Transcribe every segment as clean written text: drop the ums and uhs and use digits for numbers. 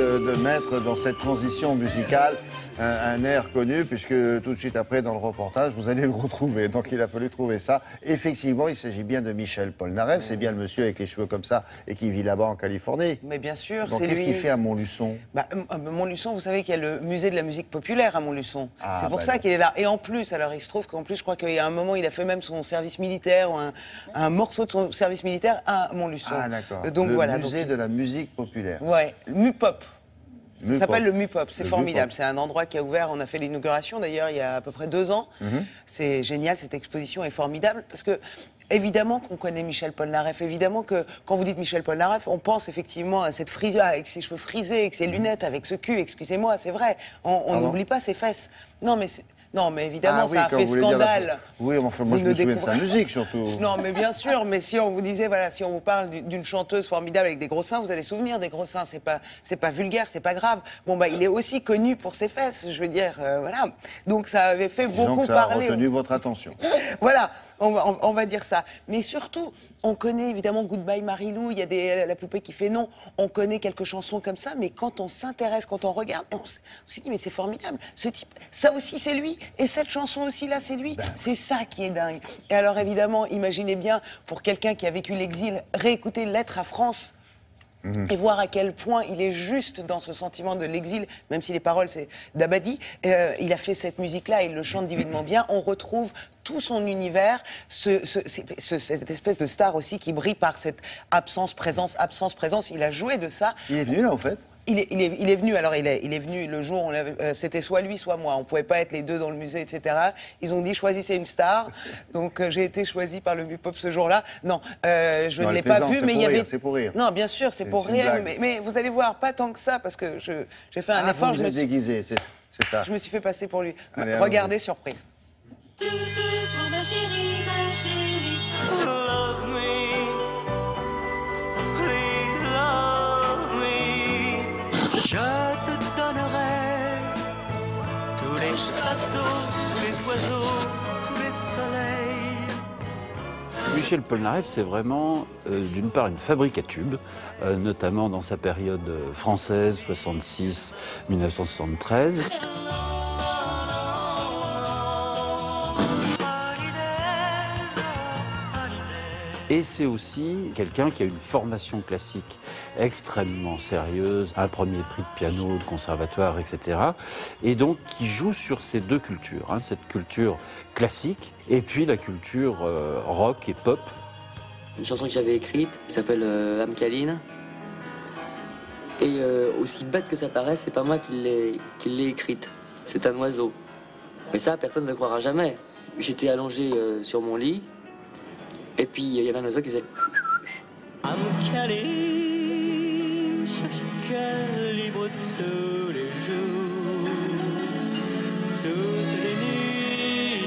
de mettre dans cette transition musicale un air connu, puisque tout de suite après, dans le reportage, vous allez le retrouver. Donc il a fallu trouver ça. Effectivement, il s'agit bien de Michel Polnareff. C'est bien le monsieur avec les cheveux comme ça et qui vit là-bas en Californie. Mais bien sûr, donc c'est lui. Qu'est-ce qu'il fait à Montluçon? Montluçon, vous savez qu'il y a le musée de la musique populaire à Montluçon. Ah, c'est pour ça qu'il est là. Et en plus, alors il se trouve qu'en plus, je crois qu'il y a un moment, il a fait même son service militaire, ou un morceau de son service militaire à Montluçon. Ah d'accord. Donc le voilà. musée de la musique populaire. Ouais, MUPOP. Ça s'appelle le MUPOP, c'est formidable. MUPOP. C'est un endroit qui a ouvert, on a fait l'inauguration d'ailleurs il y a à peu près 2 ans. C'est génial, cette exposition est formidable parce que évidemment qu'on connaît Michel Polnareff, évidemment que quand vous dites Michel Polnareff, on pense effectivement à cette frisure avec ses cheveux frisés, avec ses lunettes, avec ce cul, excusez-moi, c'est vrai. On n'oublie pas ses fesses. Non, mais évidemment, ça a fait scandale. Oui, enfin, moi je me souviens de sa musique surtout. Non, mais bien sûr, mais si on vous disait, voilà, si on vous parle d'une chanteuse formidable avec des gros seins, vous allez souvenir des gros seins, c'est pas vulgaire, c'est pas grave. Bon, bah, il est aussi connu pour ses fesses, je veux dire, voilà. Donc ça avait fait beaucoup ça parler. a retenu votre attention. Voilà. On va dire ça. Mais surtout, on connaît évidemment Goodbye Marilou, il y a la poupée qui fait non. On connaît quelques chansons comme ça, mais quand on s'intéresse, quand on regarde, on se dit, mais c'est formidable. Ce type, ça aussi c'est lui. Et cette chanson aussi là, c'est lui. C'est ça qui est dingue. Et alors évidemment, imaginez bien, pour quelqu'un qui a vécu l'exil, réécouter Lettre à France. Et voir à quel point il est juste dans ce sentiment de l'exil, même si les paroles c'est d'Abadi. Il a fait cette musique-là, il le chante divinement bien. On retrouve tout son univers, cette espèce de star aussi qui brille par cette absence-présence. Il a joué de ça. Il est venu là, en fait? Il est venu, alors il est venu le jour, c'était soit lui, soit moi. On ne pouvait pas être les deux dans le musée, etc. Ils ont dit, choisissez une star. Donc j'ai été choisi par le MUPOP ce jour-là. Non, je ne l'ai pas vu, mais il y avait... C'est pour rire. Non, bien sûr, c'est pour rire. Mais vous allez voir, pas tant que ça, parce que j'ai fait un effort. Vous êtes déguisé, c'est ça. Je me suis fait passer pour lui. Allez, regardez, surprise. Pour ma chérie, ma chérie. Love me. Please love me. Je te donnerai tous les bateaux, tous les oiseaux, tous les soleils. Michel Polnareff, c'est vraiment, d'une part, une fabrique à tubes, notamment dans sa période française, 66-1973. Et c'est aussi quelqu'un qui a une formation classique extrêmement sérieuse, un premier prix de piano, de conservatoire, etc. Et donc qui joue sur ces deux cultures, cette culture classique et puis la culture rock et pop. Une chanson que j'avais écrite qui s'appelle Âme câline. Et aussi bête que ça paraisse, c'est pas moi qui l'ai écrite. C'est un oiseau. Mais ça, personne ne le croira jamais. J'étais allongé sur mon lit. Et puis, il y avait un oiseau qui faisait... Âme câline, chaque cœur libre tous les jours, toutes les nuits,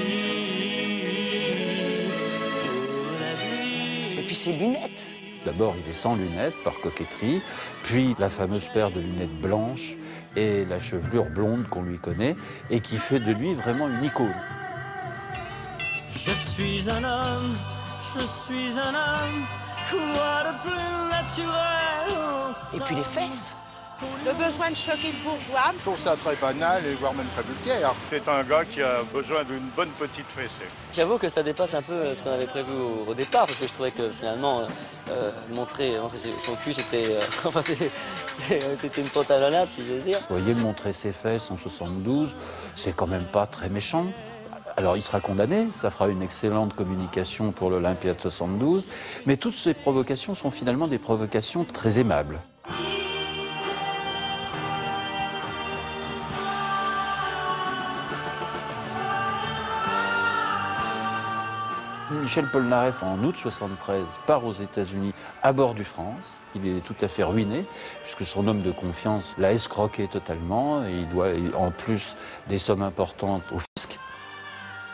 pour la vie. Et puis ses lunettes. D'abord, il est sans lunettes, par coquetterie, puis la fameuse paire de lunettes blanches et la chevelure blonde qu'on lui connaît, et qui fait de lui vraiment une icône. Je suis un homme. Je suis un homme, quoi de plus naturel. Et puis les fesses. Le besoin de choquer le bourgeois. Je trouve ça très banal et voire même très vulgaire. C'est un gars qui a besoin d'une bonne petite fessée. J'avoue que ça dépasse un peu ce qu'on avait prévu au départ, parce que je trouvais que finalement, montrer son cul, c'était c'était une pantalonnade, si j'ose dire. Vous voyez, montrer ses fesses en 72, c'est quand même pas très méchant. Alors il sera condamné, ça fera une excellente communication pour l'Olympia de 72, mais toutes ces provocations sont finalement des provocations très aimables. Michel Polnareff, en août 73, part aux États-Unis à bord du France. Il est tout à fait ruiné, puisque son homme de confiance l'a escroqué totalement, et il doit en plus des sommes importantes au fisc.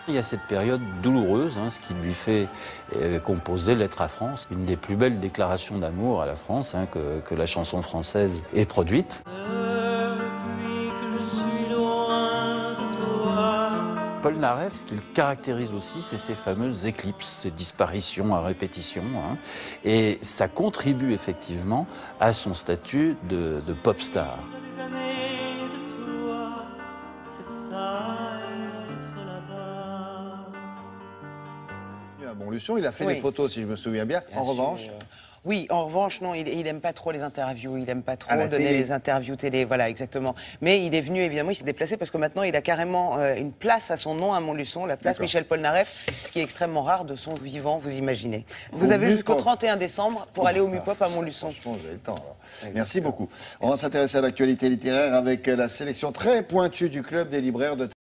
Il y a cette période douloureuse, ce qui lui fait composer Lettre à France, une des plus belles déclarations d'amour à la France que la chanson française ait produite. Depuis que je suis loin de toi, Polnareff, ce qu'il caractérise aussi, c'est ces fameuses éclipses, ces disparitions à répétition. Hein, et ça contribue effectivement à son statut de pop star. Des années de toi, c'est ça être là-bas. À Montluçon, il a fait Oui. des photos, si je me souviens bien. En revanche, oui, en revanche, non, il aime pas trop les interviews, il aime pas trop À la donner télé. les interviews télé, voilà, exactement. Mais il est venu, évidemment, il s'est déplacé parce que maintenant, il a carrément une place à son nom à Montluçon, la place D'accord. Michel Polnareff, ce qui est extrêmement rare de son vivant, vous imaginez. Vous Au avez jusqu'au Mupop. 31 décembre pour aller au Mupop à Montluçon. franchement, vous avez le temps. Alors. Merci beaucoup. On va s'intéresser à l'actualité littéraire avec la sélection très pointue du Club des libraires de